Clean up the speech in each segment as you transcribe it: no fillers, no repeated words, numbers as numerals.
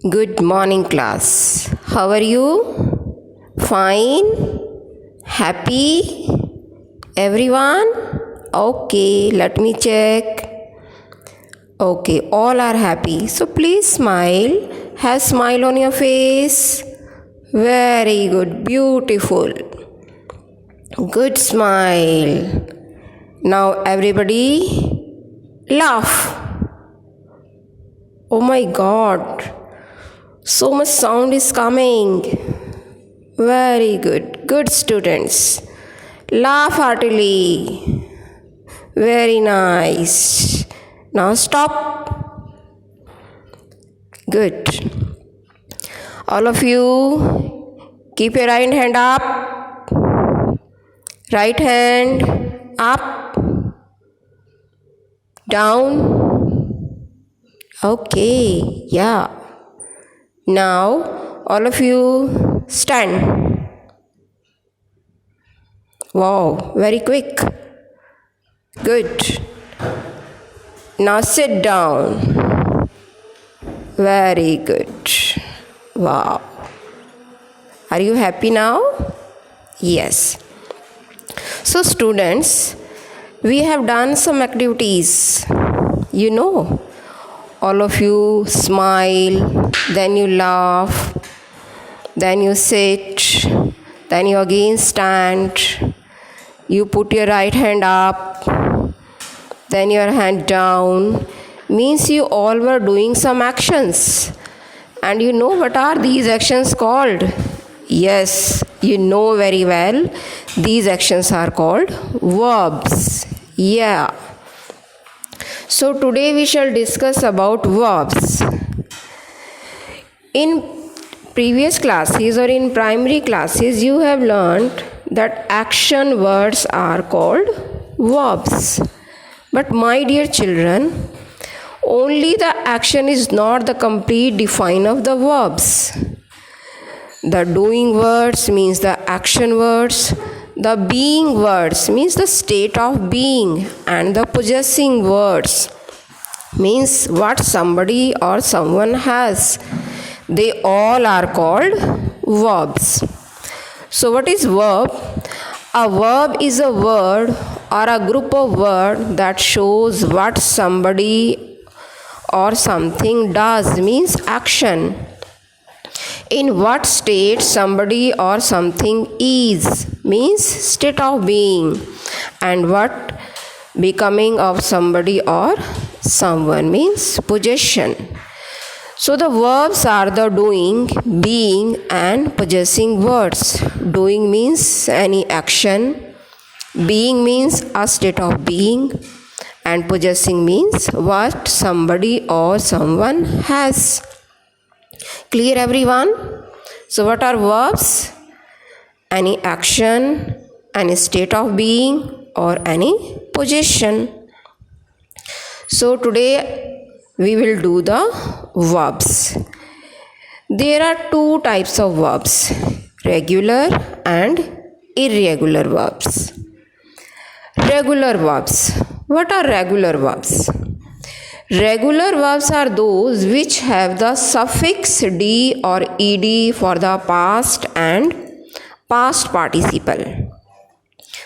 Good morning, class. How are you? Fine? Happy? Everyone? Okay, let me check. Okay, all are happy. So please smile. Have smile on your face. Very good. Beautiful. Good smile. Now everybody laugh. Oh my God. So much sound is coming. Very good. Good students. Laugh heartily. Very nice. Now stop. Good. All of you, keep your right hand up. Right hand up. Down. Okay. Yeah. Now, all of you stand. Wow, very quick. Good. Now sit down. Very good. Wow. Are you happy now? Yes. So, students, we have done some activities. You know, all of you smile, then you laugh, then you sit, then you again stand, you put your right hand up, then your hand down. Means you all were doing some actions. And you know what are these actions called? Yes, you know very well. These actions are called verbs. Yeah. So today we shall discuss about verbs. In previous classes or in primary classes, you have learned that action words are called verbs. But my dear children, only the action is not the complete define of the verbs. The doing words means the action words. The being words means the state of being, and the possessing words means what somebody or someone has. They all are called verbs. So what is verb? A verb is a word or a group of words that shows what somebody or something does, means action. In what state somebody or something is, means state of being. And what becoming of somebody or someone, means possession. So the verbs are the doing, being and possessing words. Doing means any action, being means a state of being, and possessing means what somebody or someone has. Clear everyone? So what are verbs? Any action, any state of being or any possession. So today we will do the verbs. There are two types of verbs, regular and irregular verbs. Regular verbs. What are regular verbs? Regular verbs are those which have the suffix d or ed for the past and past participle.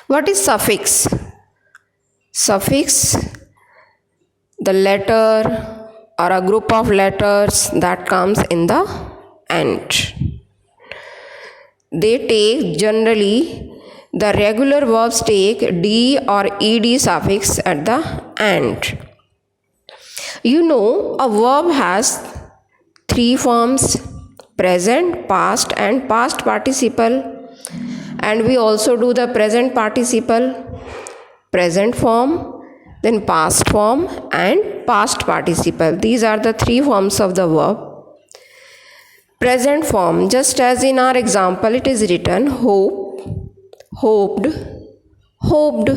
What is suffix? Suffix, the letter or a group of letters that comes in the end. They take generally, the regular verbs take d or ed suffix at the end. You know, a verb has three forms: present, past and past participle. And we also do the present participle, present form, then past form and past participle. These are the three forms of the verb. Present form, just as in our example it is written hope, hoped, hoped.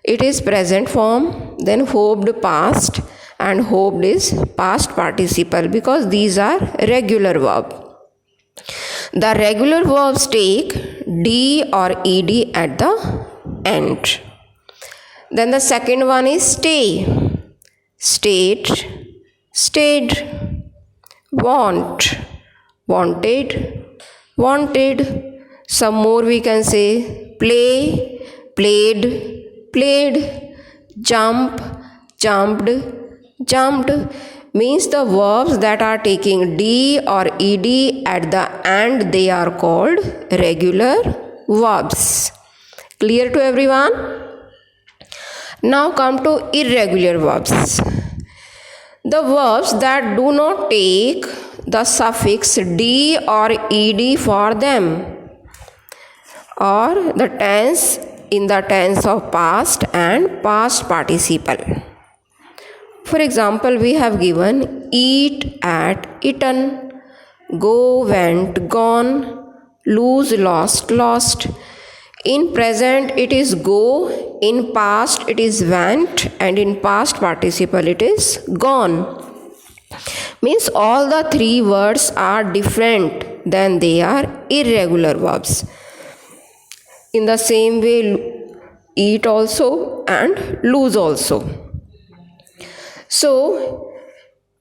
It is present form, then hoped past, and hoped is past participle, because these are regular verb. The regular verbs take d or ed at the end. Then the second one is stay. Stayed, stayed. want, wanted, wanted. Some more we can say play, played, played, jump, jumped, jumped. Means the verbs that are taking D or ED at the end, they are called regular verbs. Clear to everyone? Now come to irregular verbs. The verbs that do not take the suffix D or ED for them, or the tense in the tense of past and past participle. For example, we have given eat, at, eaten, go, went, gone, lose, lost, lost. In present it is go, in past it is went, and in past participle it is gone. Means all the three words are different, then they are irregular verbs. In the same way, eat also and lose also. So,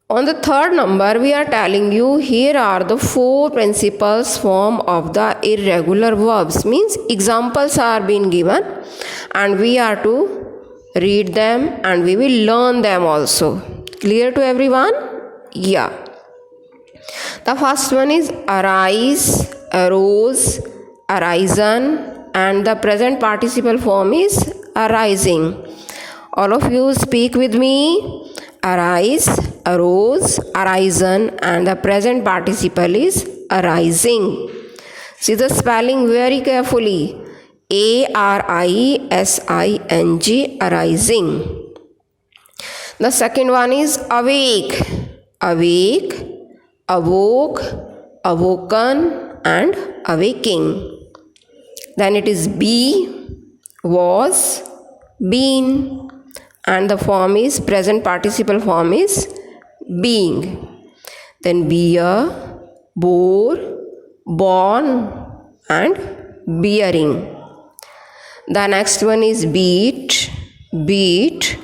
on the third number, we are telling you here are the four principles form of the irregular verbs. Means examples are being given and we are to read them and we will learn them also. Clear to everyone? Yeah. The first one is arise, arose, arisen, and the present participle form is arising. All of you speak with me. Arise, arose, arisen, and the present participle is arising. See the spelling very carefully. A-R-I-S-I-N-G, arising. The second one is awake, awake, awoke, awoken, and awaking. Then it is be, was, been, and the form is present participle form is being. Then bear, bore, born, and bearing. The next one is beat, beat,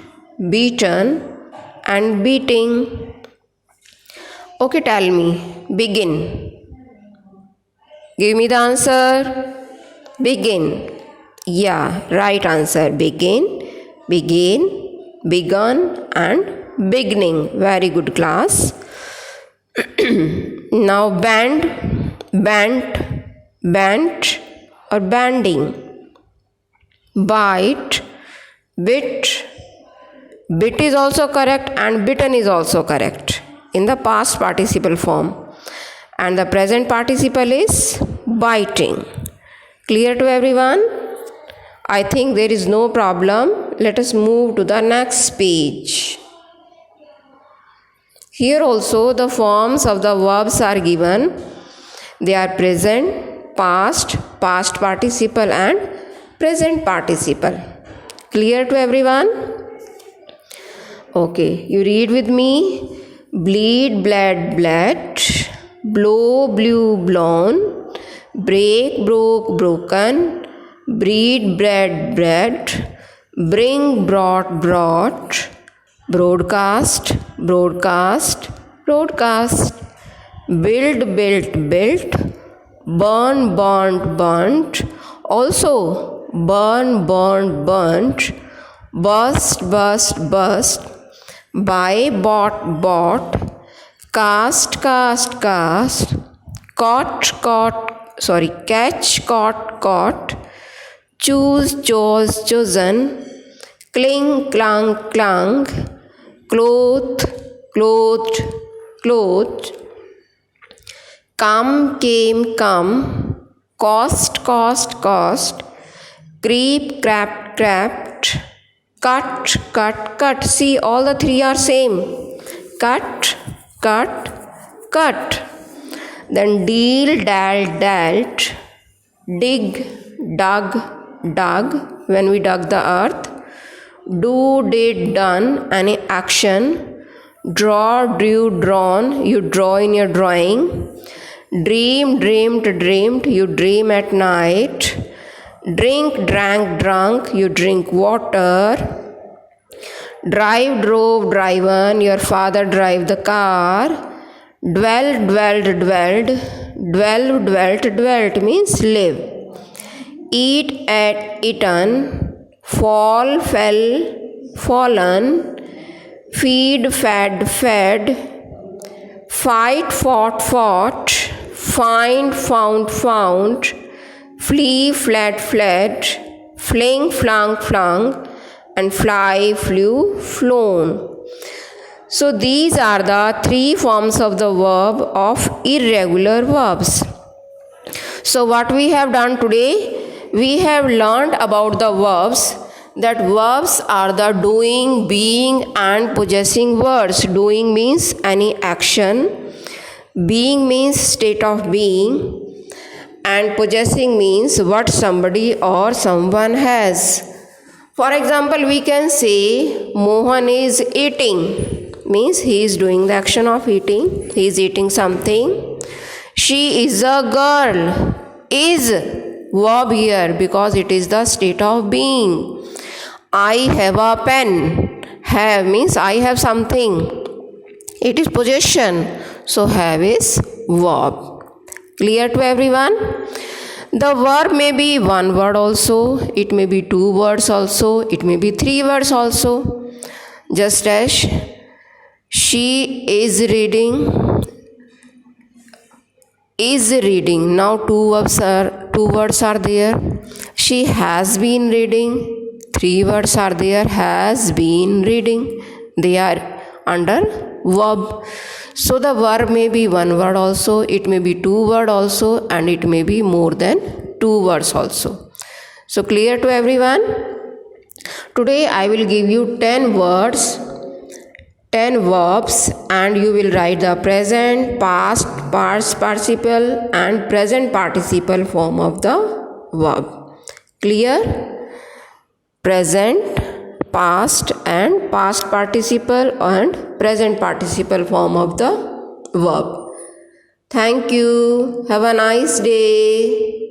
beaten, and beating. Okay, tell me, begin. Give me the answer. Begin. Yeah, right answer. Begin, begin, begun, and beginning. Very good class. Now bend, bent, bent, or bending. Bite, bit. Bit is also correct and bitten is also correct in the past participle form. And the present participle is biting. Clear to everyone? I think there is no problem. Let us move to the next page. Here also the forms of the verbs are given. They are present, past, past participle, and present participle. Clear to everyone? Okay, you read with me. Bleed, bled, bled. Blow, blew, blown. Break, broke, broken. Breed, bred, bred. Bring, brought, brought. Broadcast, broadcast, broadcast. Build, built, built. Burn, burnt, burnt. Also burn, burned, burnt. Burst, burst, burst. Buy, bought, bought. Cast, cast, cast. Catch, caught. Choose, chose, chosen. Cling, clang, clang. Cloth, clothed, clothed. Come, came, come. Cost, cost, cost. Creep, crept, crept. Cut, cut, cut. See, all the three are same. Cut, cut, cut. Then deal, dealt, dealt. Dig, dug, dug. When we dug the earth. Do, did, done. Any action. Draw, drew, drawn. You draw in your drawing. Dream, dreamed, dreamed. You dream at night. Drink, drank, drunk. You drink water. Drive, drove, driven. Your father drive the car. Dwell, dwelled, dwelled. Dwell, dwelt, dwelt means live. Eat, ate, eaten. Fall, fell, fallen. Feed, fed, fed. Fight, fought, fought. Find, found, found. Flee, fled, fled. Fling, flung, flung. And fly, flew, flown. So these are the three forms of the verb of irregular verbs. So what we have done today, we have learned about the verbs, that verbs are the doing, being and possessing words. Doing means any action, being means state of being, and possessing means what somebody or someone has. For example, we can say Mohan is eating, means he is doing the action of eating, he is eating something. She is a girl, is verb here because it is the state of being. I have a pen, have means I have something, it is possession, so have is verb. Clear to everyone? The verb may be one word also, it may be two words also, it may be three words also. Just as she is reading, is reading. Now two words are there. She has been reading. Three words are there. Has been reading. They are under verb. So the verb may be one word also, it may be two word also, and it may be more than two words also. So clear to everyone? Today I will give you 10 words, 10 verbs, and you will write the present, past, past participle and present participle form of the verb. Clear? Present, past and past participle and present participle form of the verb. Thank you. Have a nice day.